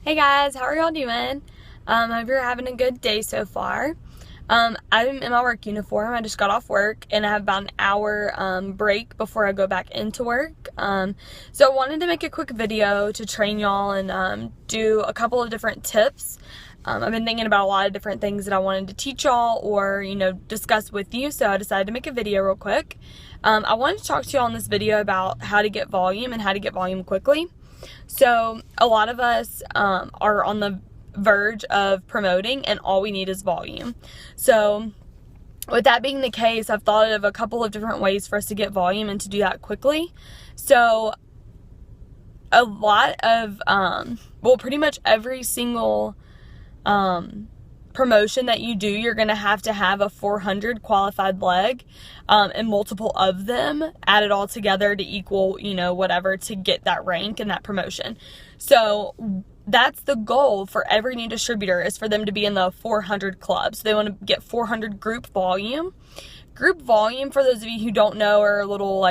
Hey guys, how are y'all doing? I hope you're having a good day so far. I'm in my work uniform. I just got off work and I have about an hour break before I go back into work. So I wanted to make a quick video to train y'all and do a couple of different tips. I've been thinking about a lot of different things that I wanted to teach y'all or, discuss with you, so I decided to make a video real quick. I wanted to talk to y'all in this video about how to get volume and how to get volume quickly. So a lot of us are on the verge of promoting and all we need is volume. So with that being the case, I've thought of a couple of different ways for us to get volume and to do that quickly. So a lot of, pretty much every single promotion that you do, you're going to have a 400 qualified leg and multiple of them added all together to equal, whatever, to get that rank and that promotion. So that's the goal for every new distributor, is for them to be in the 400 club. So they want to get 400 group volume. Group volume, for those of you who don't know or are a little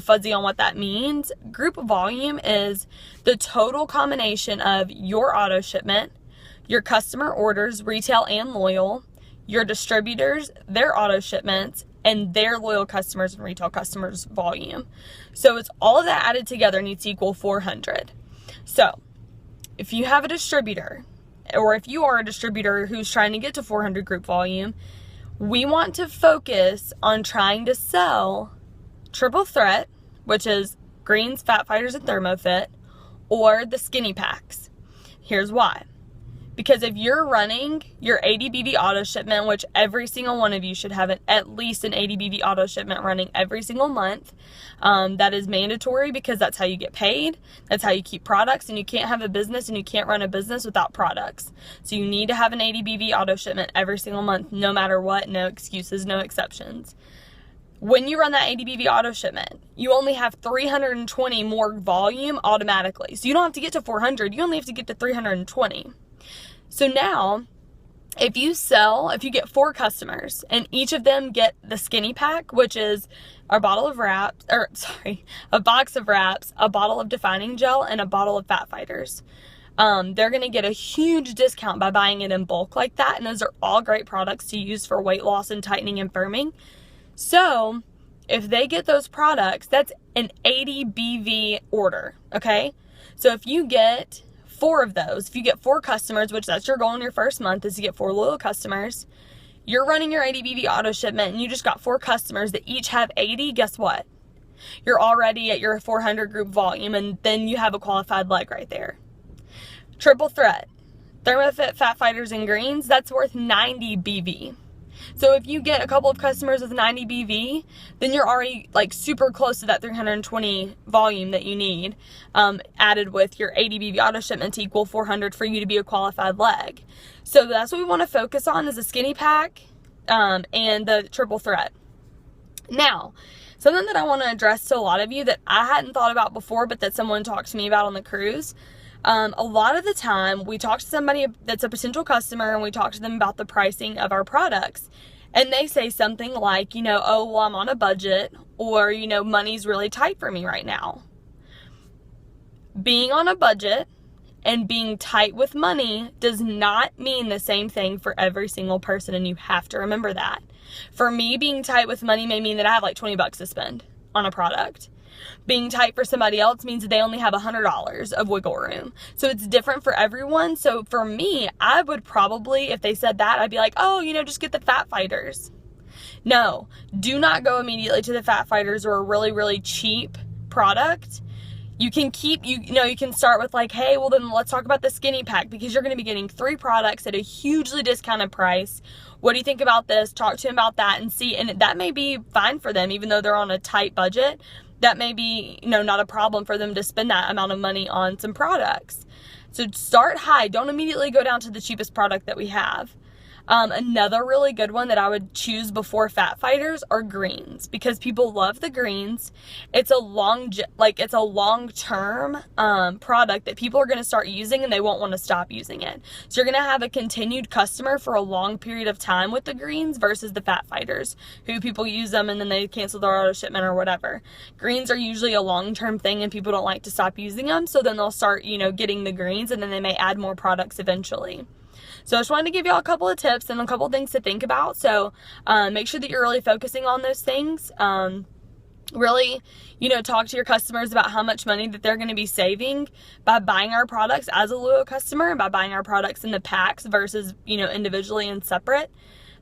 fuzzy on what that means, group volume is the total combination of your auto shipment, your customer orders, retail and loyal, your distributors, their auto shipments, and their loyal customers and retail customers volume. So it's all of that added together needs to equal 400. So if you have a distributor, or if you are a distributor who's trying to get to 400 group volume, we want to focus on trying to sell Triple Threat, which is Greens, Fat Fighters, and ThermoFit, or the skinny packs. Here's why. Because if you're running your ADBV auto shipment, which every single one of you should have at least an ADBV auto shipment running every single month, that is mandatory because that's how you get paid. That's how you keep products, and you can't have a business and you can't run a business without products. So you need to have an ADBV auto shipment every single month, no matter what, no excuses, no exceptions. When you run that ADBV auto shipment, you only have 320 more volume automatically. So you don't have to get to 400, you only have to get to 320. So now, if you get 4 customers and each of them get the skinny pack, which is a box of wraps, a bottle of defining gel, and a bottle of Fat Fighters, they're going to get a huge discount by buying it in bulk like that. And those are all great products to use for weight loss and tightening and firming. So if they get those products, that's an 80 BV order, okay? So if you get 4 of those, if you get 4 customers, which that's your goal in your first month, is to get 4 loyal customers, you're running your ADBV auto shipment and you just got 4 customers that each have 80, guess what? You're already at your 400 group volume, and then you have a qualified leg right there. Triple Threat, ThermoFit, Fat Fighters, and Greens, that's worth 90 BV. So if you get a couple of customers with 90 BV, then you're already super close to that 320 volume that you need, added with your 80 BV auto shipment to equal 400 for you to be a qualified leg. So that's what we want to focus on, is the skinny pack and the Triple Threat. Now, something that I want to address to a lot of you that I hadn't thought about before, but that someone talked to me about on the cruise. A lot of the time we talk to somebody that's a potential customer and we talk to them about the pricing of our products, and they say something like, oh, well, I'm on a budget, or, money's really tight for me right now. Being on a budget and being tight with money does not mean the same thing for every single person, and you have to remember that. For me, being tight with money may mean that I have $20 to spend on a product. Being tight for somebody else means that they only have $100 of wiggle room. So it's different for everyone. So for me, I would probably, if they said that, I'd be like, oh, just get the Fat Fighters. No, do not go immediately to the Fat Fighters or a really, really cheap product. You can you can start with hey, well then let's talk about the skinny pack, because you're going to be getting 3 products at a hugely discounted price. What do you think about this? Talk to them about that and see. And that may be fine for them, even though they're on a tight budget. That may be, not a problem for them to spend that amount of money on some products. So start high. Don't immediately go down to the cheapest product that we have. Another really good one that I would choose before Fat Fighters are greens, because people love the greens. It's a long-term product that people are going to start using and they won't want to stop using it. So you're going to have a continued customer for a long period of time with the greens versus the Fat Fighters, who people use them and then they cancel their auto shipment or whatever. Greens are usually a long-term thing and people don't like to stop using them, so then they'll start, getting the greens, and then they may add more products eventually. So I just wanted to give y'all a couple of tips and a couple of things to think about. So make sure that you're really focusing on those things. Really, talk to your customers about how much money that they're going to be saving by buying our products as a loyal customer, and by buying our products in the packs versus, individually and separate.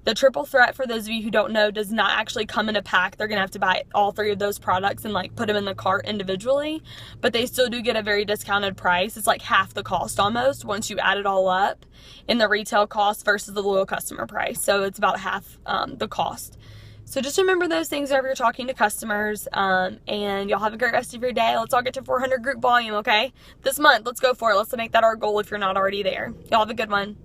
The triple threat, for those of you who don't know, does not actually come in a pack. They're going to have to buy all 3 of those products and put them in the cart individually, but they still do get a very discounted price. It's like half the cost almost once you add it all up in the retail cost versus the loyal customer price. So it's about half the cost. So just remember those things whenever you're talking to customers, and y'all have a great rest of your day. Let's all get to 400 group volume, okay? This month, let's go for it. Let's make that our goal if you're not already there. Y'all have a good one.